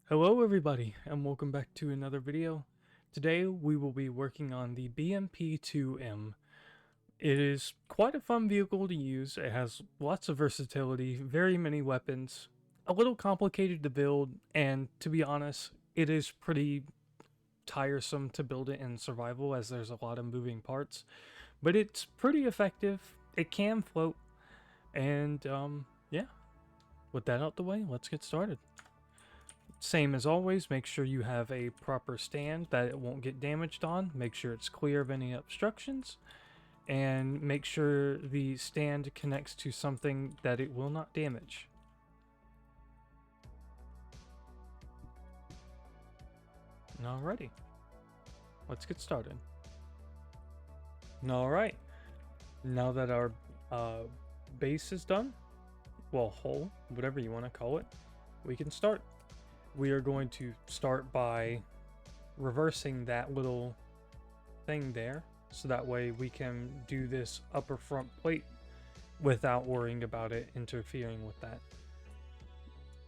Hello everybody and welcome back to another video. Today we will be working on the BMP-2M. It is quite a fun vehicle to use. It has lots of versatility, very many weapons, a little complicated to build, and to be honest, it is pretty tiresome to build it in survival as there's a lot of moving parts, but it's pretty effective. It can float, and yeah, with that out the way, let's get started. Same as always, make sure you have a proper stand that it won't get damaged on. Make sure it's clear of any obstructions. And make sure the stand connects to something that it will not damage. Alrighty, let's get started. Alright, now that our base is done, well, hull, whatever you want to call it, we can start. We are going to start by reversing that little thing there, so that way we can do this upper front plate without worrying about it interfering with that.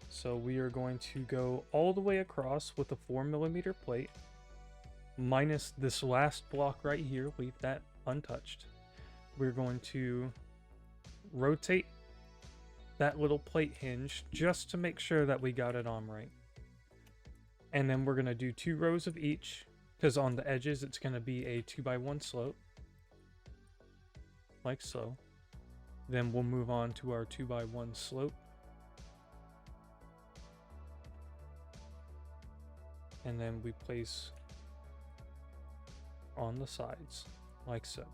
So we are going to go all the way across with a 4mm plate, minus this last block right here, leave that untouched. We're going to rotate that little plate hinge just to make sure that we got it on right. And then we're going to do 2 rows of each, because on the edges it's going to be a 2x1 slope, like so. Then we'll move on to our 2x1 slope. And then we place on the sides, like so.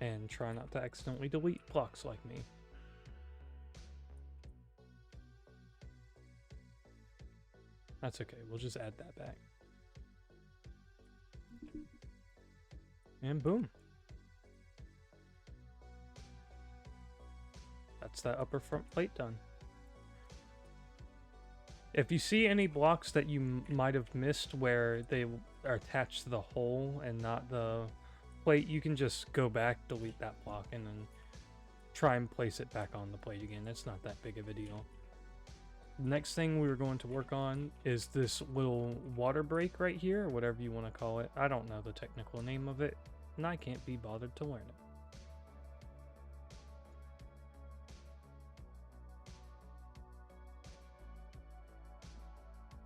And try not to accidentally delete blocks like me. That's okay, we'll just add that back. And boom. That's that upper front plate done. If you see any blocks that you might have missed where they are attached to the hole and not the plate, you can just go back, delete that block, and then try and place it back on the plate again. It's not that big of a deal. Next thing we're going to work on is this little water break right here, or whatever you want to call it. I don't know the technical name of it, and I can't be bothered to learn it.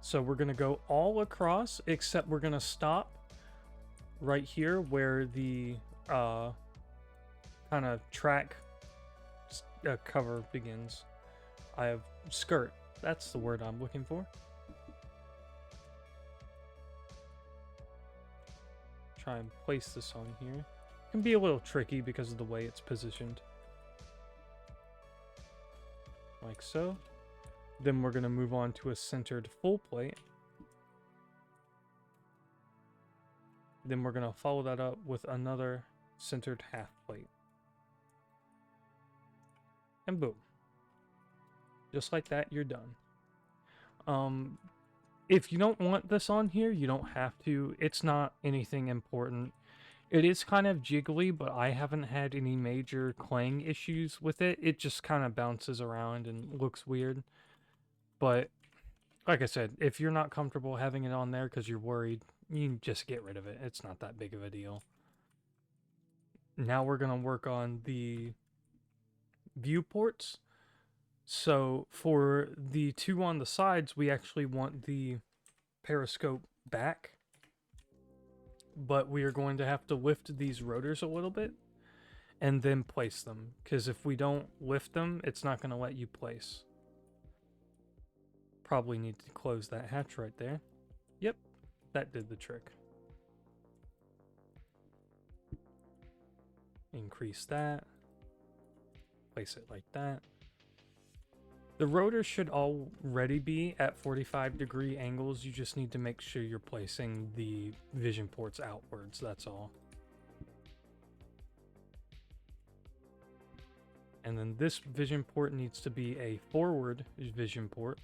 So we're going to go all across, except we're going to stop right here where the kind of track cover begins. I have skirt. That's the word I'm looking for. Try and place this on here. It can be a little tricky because of the way it's positioned. Like so. Then we're going to move on to a centered full plate. Then we're going to follow that up with another centered half plate. And boom. Just like that, you're done. If you don't want this on here, you don't have to. It's not anything important. It is kind of jiggly, but I haven't had any major clang issues with it. It just kind of bounces around and looks weird. But like I said, if you're not comfortable having it on there because you're worried, you can just get rid of it. It's not that big of a deal. Now we're going to work on the viewports. So for the 2 on the sides, we actually want the periscope back. But we are going to have to lift these rotors a little bit and then place them. Because if we don't lift them, it's not going to let you place. Probably need to close that hatch right there. Yep, that did the trick. Increase that. Place it like that. The rotor should already be at 45-degree angles. You just need to make sure you're placing the vision ports outwards, that's all. And then this vision port needs to be a forward vision port,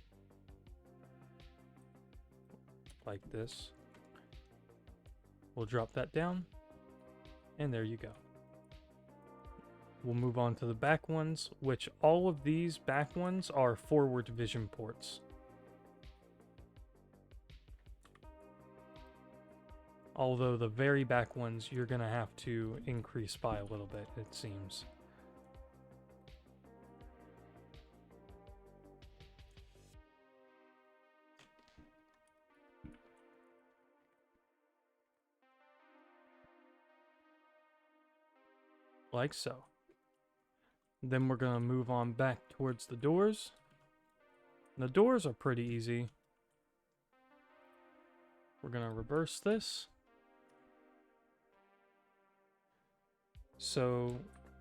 like this. We'll drop that down, and there you go. We'll move on to the back ones, which all of these back ones are forward vision ports. Although the very back ones, you're gonna have to increase by a little bit, it seems. Like so. Then we're gonna move on back towards the doors. The doors are pretty easy. We're gonna reverse this. So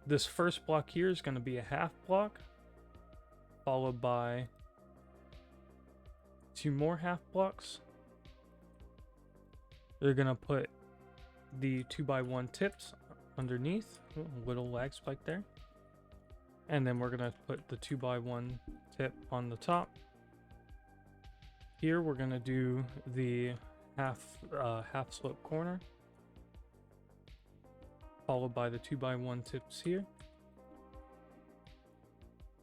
this first block here is gonna be a half block, followed by 2 more half blocks. They're gonna put the 2x1 tips underneath, little lag spike there. And then we're gonna put the 2x1 tip on the top. Here we're gonna do the half slope corner, followed by the 2x1 tips here.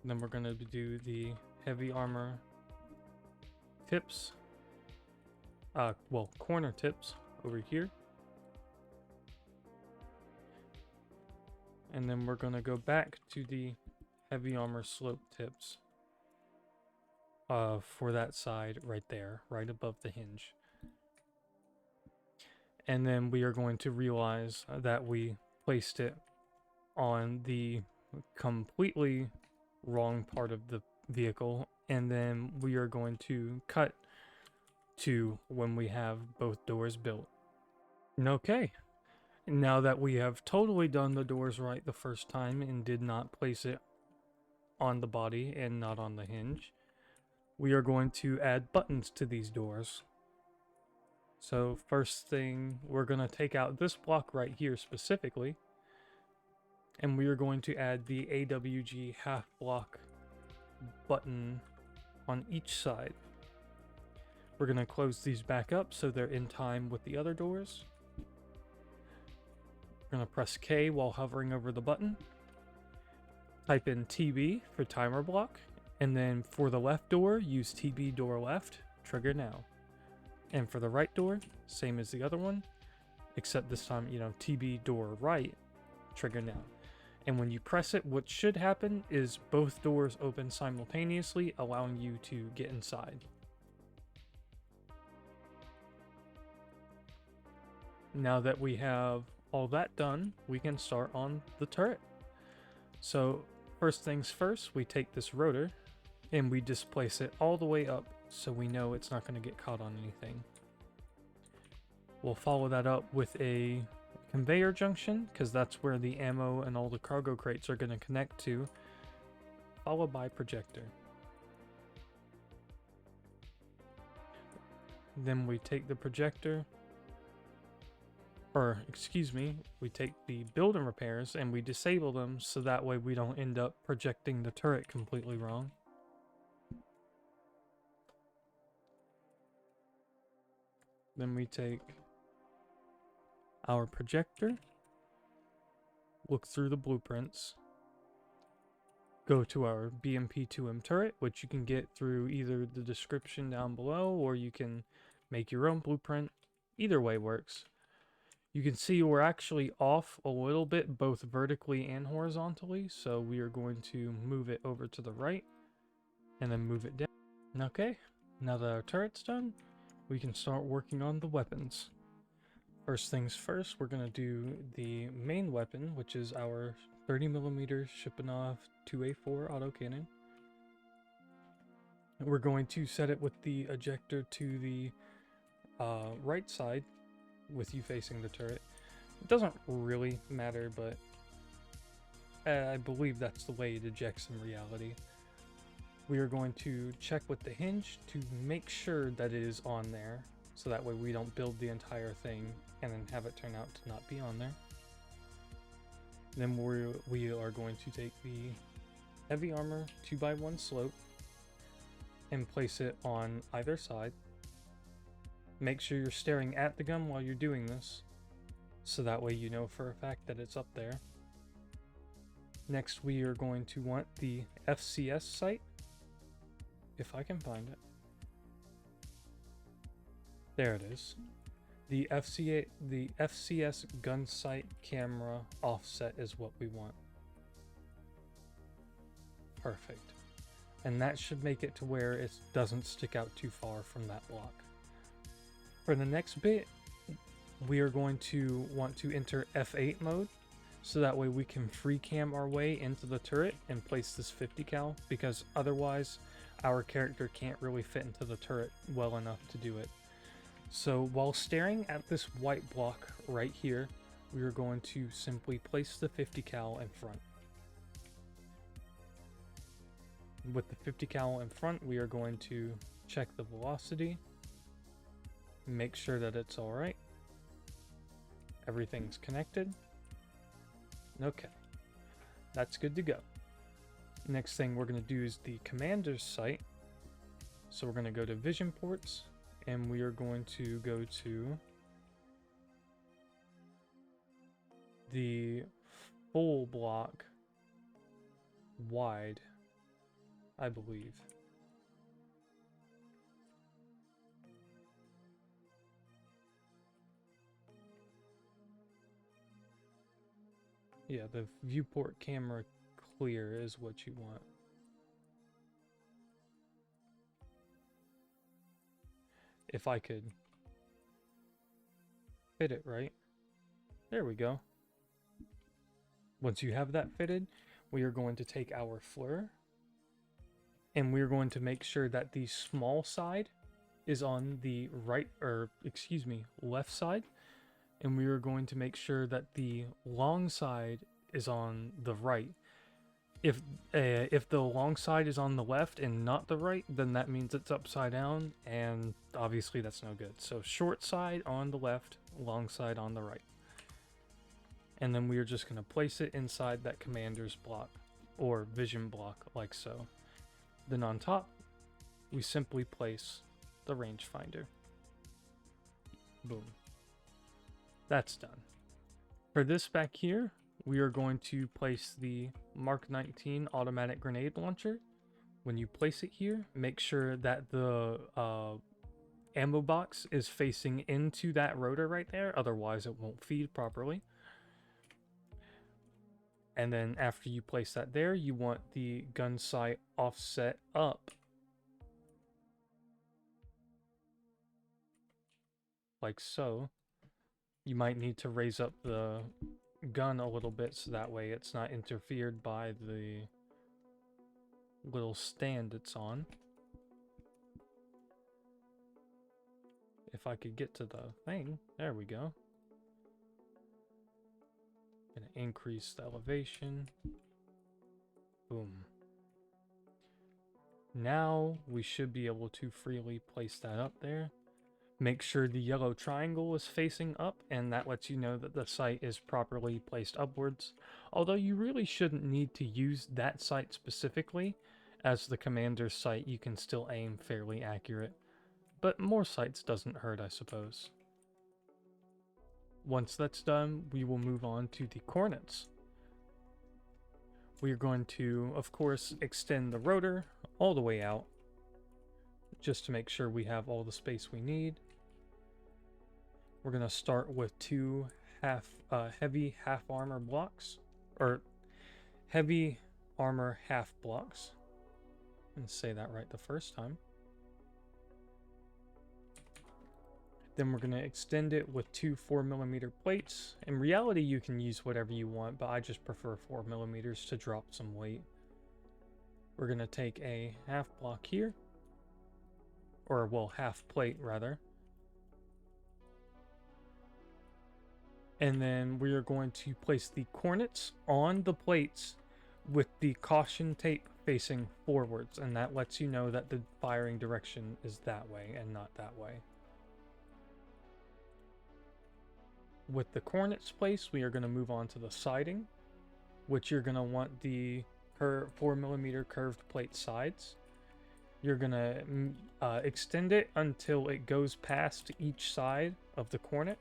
And then we're gonna do the heavy armor tips, well, corner tips over here. And then we're gonna go back to the heavy armor slope tips for that side right there, right above the hinge. And then we are going to realize that we placed it on the completely wrong part of the vehicle, and then we are going to cut to when we have both doors built. Okay. Now that we have totally done the doors right the first time and did not place it on the body and not on the hinge, we are going to add buttons to these doors. So first thing, we're going to take out this block right here specifically, and we are going to add the AWG half block button on each side. We're going to close these back up so they're in time with the other doors. We're going to press K while hovering over the button. Type in TB for timer block, and then for the left door, use TB door left, trigger now. And for the right door, same as the other one, except this time, TB door right, trigger now. And when you press it, what should happen is both doors open simultaneously, allowing you to get inside. Now that we have all that done, we can start on the turret. So first things first, we take this rotor and we displace it all the way up so we know it's not going to get caught on anything. We'll follow that up with a conveyor junction, because that's where the ammo and all the cargo crates are going to connect to, followed by projector. Then we take the projector, or excuse me, we take the build and repairs and we disable them so that way we don't end up projecting the turret completely wrong. Then we take our projector, look through the blueprints, go to our BMP 2M turret, which you can get through either the description down below or you can make your own blueprint. Either way works. You can see we're actually off a little bit, both vertically and horizontally, so we are going to move it over to the right and then move it down. Okay, now that our turret's done, we can start working on the weapons. First things first, we're going to do the main weapon, which is our 30mm Shipanov 2A4 autocannon. We're going to set it with the ejector to the right side, with you facing the turret. It doesn't really matter, but I believe that's the way it ejects in reality. we are going to check with the hinge to make sure that it is on there, so that way we don't build the entire thing and then have it turn out to not be on there. Then we are going to take the heavy armor 2x1 slope and place it on either side. Make sure you're staring at the gun while you're doing this, so that way you know for a fact that it's up there. Next, we are going to want the FCS sight, if I can find it. There it is. The FCS gun sight camera offset is what we want. Perfect. And that should make it to where it doesn't stick out too far from that block. For the next bit, we are going to want to enter F8 mode, so that way we can free cam our way into the turret and place this 50 cal, because otherwise our character can't really fit into the turret well enough to do it. So while staring at this white block right here, we are going to simply place the 50 cal in front. With the 50 cal in front, we are going to check the velocity, make sure that it's alright. Everything's connected. Okay, that's good to go. Next thing we're going to do is the commander's sight. So we're going to go to vision ports, and we are going to go to the full block wide, I believe. Yeah, the viewport camera clear is what you want. If I could fit it right. There we go. Once you have that fitted, we are going to take our flare, and we're going to make sure that the small side is on the right, or excuse me, left side. And we are going to make sure that the long side is on the right. If the long side is on the left and not the right, then that means it's upside down, and obviously that's no good. So short side on the left, long side on the right. And then we are just going to place it inside that commander's block, or vision block, like so. Then on top, we simply place the rangefinder. Boom. That's done. For this back here, we are going to place the Mark 19 automatic grenade launcher. When you place it here, make sure that the ammo box is facing into that rotor right there, otherwise it won't feed properly. And then after you place that there, you want the gun sight offset up, like so. You might need to raise up the gun a little bit so that way it's not interfered by the little stand it's on. If I could get to the thing, there we go. Gonna increase the elevation. Boom. Now we should be able to freely place that up there. Make sure the yellow triangle is facing up, and that lets you know that the sight is properly placed upwards. Although you really shouldn't need to use that sight specifically, as the commander's sight you can still aim fairly accurate. But more sights doesn't hurt, I suppose. Once that's done, we will move on to the coordinates. We are going to, of course, extend the rotor all the way out, just to make sure we have all the space we need. We're going to start with two heavy half armor blocks, or heavy armor half blocks. And say that right the first time. Then we're going to extend it with two 4mm plates. In reality, you can use whatever you want, but I just prefer 4mm to drop some weight. We're going to take a half block here, or well, half plate rather. And then we are going to place the coordinates on the plates with the caution tape facing forwards, and that lets you know that the firing direction is that way and not that way. With the coordinates placed, we are going to move on to the siding, which you're going to want the 4mm curved plate sides. You're going to extend it until it goes past each side of the cornet.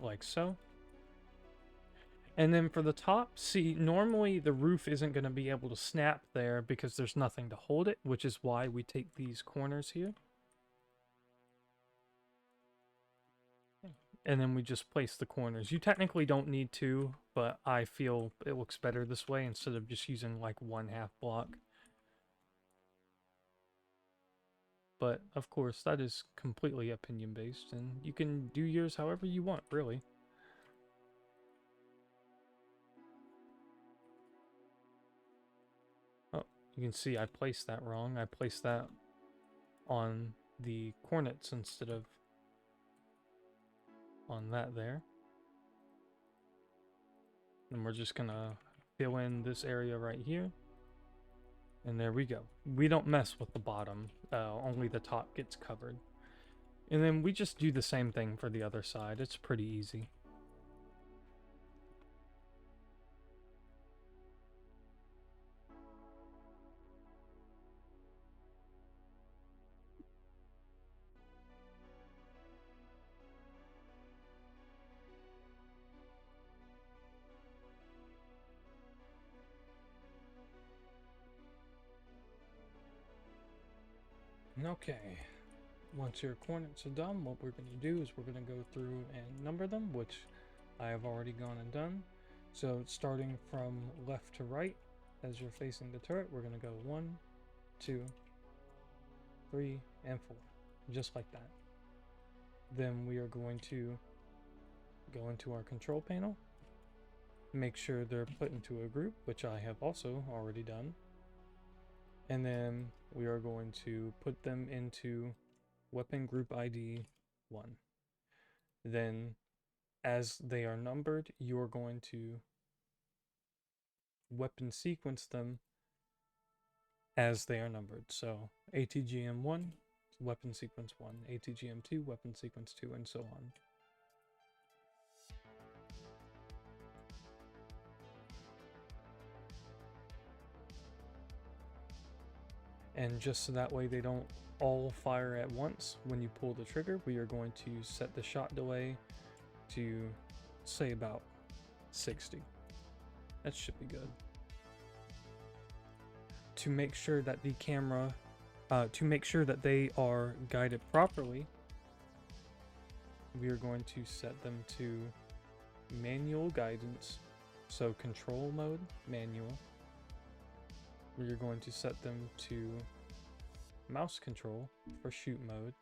Like so. And then for the top, see, normally the roof isn't going to be able to snap there because there's nothing to hold it, which is why we take these corners here. And then we just place the corners. You technically don't need to, but I feel it looks better this way instead of just using like 1/2 block. But of course, that is completely opinion based, and you can do yours however you want, really. You can see I placed that wrong. I placed that on the cornets instead of on that there. And we're just gonna fill in this area right here. And there we go. We don't mess with the bottom, only the top gets covered. And then we just do the same thing for the other side. It's pretty easy. Okay, once your coordinates are done, what we're going to do is we're going to go through and number them, which I have already gone and done. So starting from left to right, as you're facing the turret, we're going to go 1, 2, 3, and 4, just like that. Then we are going to go into our control panel, make sure they're put into a group, which I have also already done. And then we are going to put them into weapon group ID 1. Then, as they are numbered, you are going to weapon sequence them as they are numbered. So ATGM 1, weapon sequence 1, ATGM 2, weapon sequence 2, and so on. And just so that way they don't all fire at once when you pull the trigger, we are going to set the shot delay to say about 60. That should be good. To make sure that the camera, to make sure that they are guided properly, we are going to set them to manual guidance. So control mode, manual. We are going to set them to mouse control for shoot mode.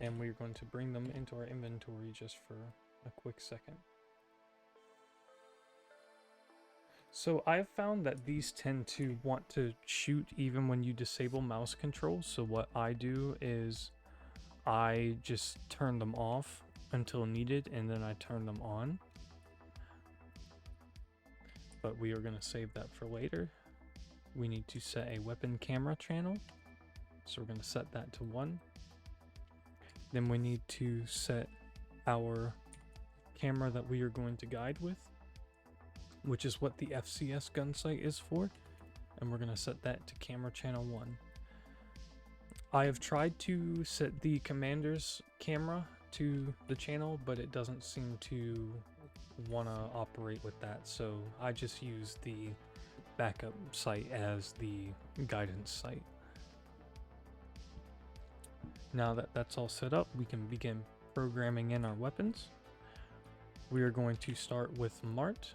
And we're going to bring them into our inventory just for a quick second. So I've found that these tend to want to shoot even when you disable mouse control. So what I do is I just turn them off until needed, and then I turn them on. But we are going to save that for later. We need to set a weapon camera channel. So we're going to set that to 1. Then we need to set our camera that we are going to guide with, which is what the FCS gun sight is for. And we're going to set that to camera channel 1. I have tried to set the commander's camera to the channel, but it doesn't seem to want to operate with that, so I just use the backup sight as the guidance sight. Now that that's all set up, we can begin programming in our weapons. We are going to start with MART.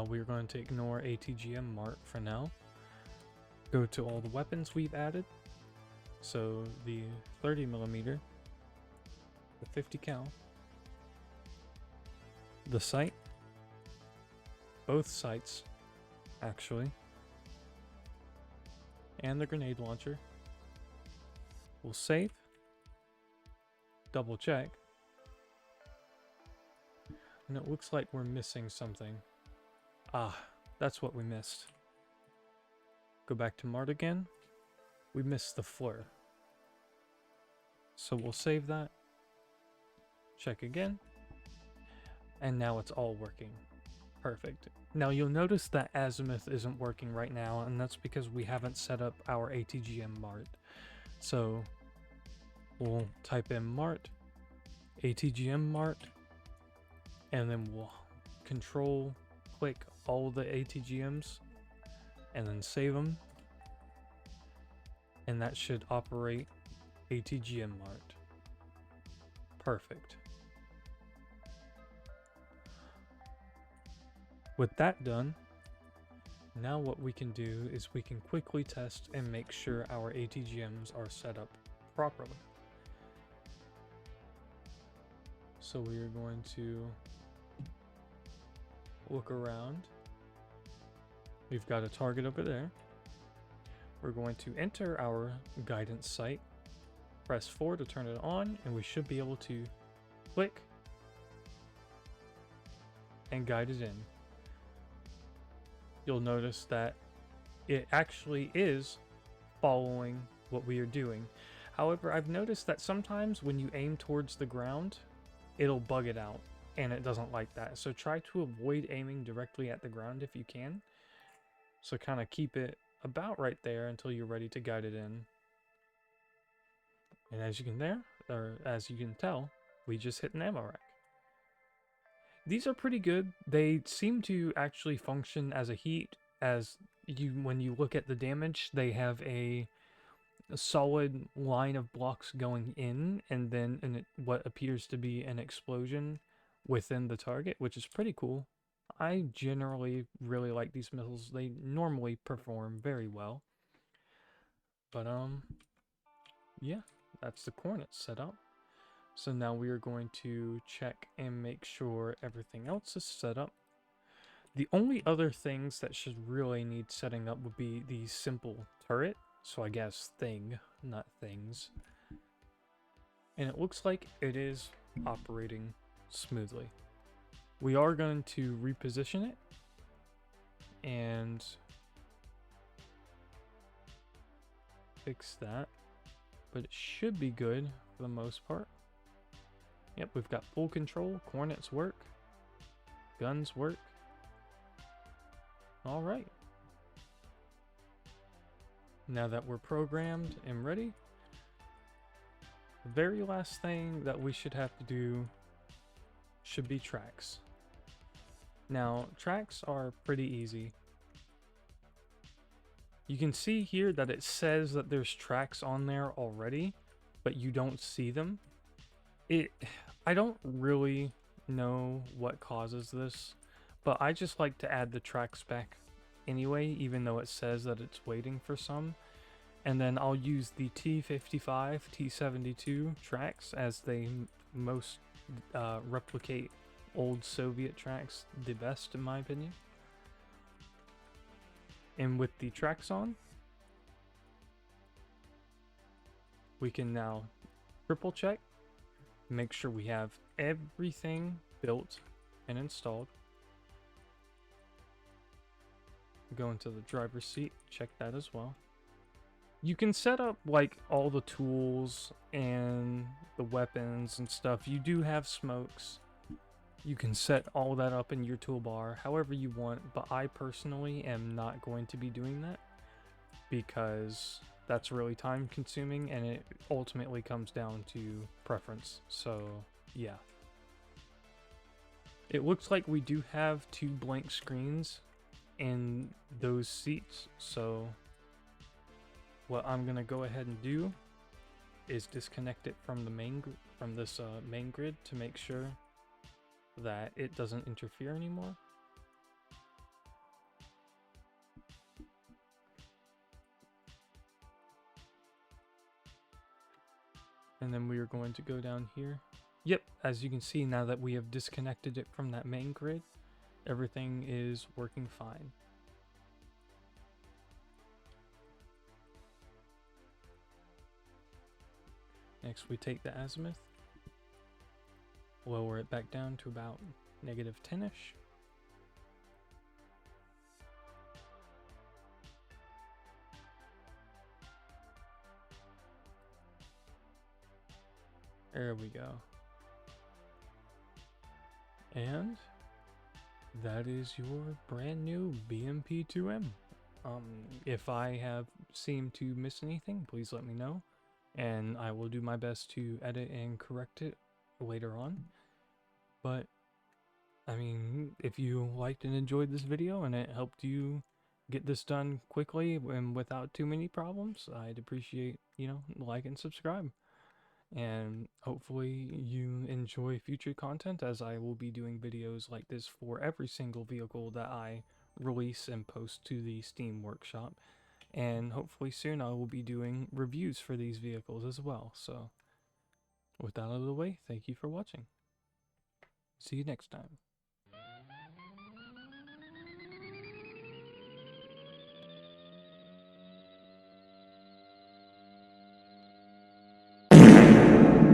We are going to ignore ATGM MART for now. Go to all the weapons we've added. So the 30mm, the 50 cal, the sight, both sights actually, and the grenade launcher, We'll save, double check, and it looks like we're missing something. Ah, that's what we missed. Go back to Mart again. We missed the flare. So we'll save that, check again, and now it's all working. Perfect. Now you'll notice that azimuth isn't working right now, and that's because we haven't set up our ATGM Mart. So we'll type in Mart, ATGM Mart, and then we'll control click all the ATGMs and then save them. And that should operate ATGM Mart. Perfect. With that done, now what we can do is we can quickly test and make sure our ATGMs are set up properly. So we are going to look around. We've got a target over there. We're going to enter our guidance site, press 4 to turn it on, and we should be able to click and guide it in. You'll notice that it actually is following what we are doing. However, I've noticed that sometimes when you aim towards the ground, it'll bug it out, and it doesn't like that. So try to avoid aiming directly at the ground if you can. So kind of keep it about right there until you're ready to guide it in. And as you can tell, we just hit an ammo rack. These are pretty good. They seem to actually function as a heat, when you look at the damage, they have a solid line of blocks going in, and then what appears to be an explosion within the target, which is pretty cool. I generally really like these missiles. They normally perform very well. But yeah, that's the coordinates set up. So now we are going to check and make sure everything else is set up. The only other things that should really need setting up would be the simple turret. So I guess thing, not things. And it looks like it is operating smoothly. We are going to reposition it and fix that, but it should be good for the most part. Yep, we've got full control, coordinates work, guns work. All right. Now that we're programmed and ready, the very last thing that we should have to do should be tracks. Now, tracks are pretty easy. You can see here that it says that there's tracks on there already, but you don't see them. I don't really know what causes this, but I just like to add the tracks back anyway, even though it says that it's waiting for some. And then I'll use the T55, T72 tracks as they most replicate old Soviet tracks the best, in my opinion. And with the tracks on, we can now triple check, make sure we have everything built and installed. Go into the driver's seat, check that as well. You can set up like all the tools and the weapons and stuff. You do have smokes. You can set all that up in your toolbar however you want, but I personally am not going to be doing that because that's really time consuming and it ultimately comes down to preference. So yeah. It looks like we do have 2 blank screens in those seats, so what I'm gonna go ahead and do is disconnect it from the main grid to make sure that it doesn't interfere anymore. And then we are going to go down here. Yep, as you can see, now that we have disconnected it from that main grid, everything is working fine. Next we take the azimuth, lower it back down to about -10-ish. There we go. And that is your brand new BMP2M. If I have seemed to miss anything, please let me know, and I will do my best to edit and correct it later on. But I mean, if you liked and enjoyed this video and it helped you get this done quickly and without too many problems, I'd appreciate, like and subscribe. And hopefully you enjoy future content, as I will be doing videos like this for every single vehicle that I release and post to the Steam Workshop. And hopefully soon I will be doing reviews for these vehicles as well. So with that out of the way, thank you for watching. See you next time.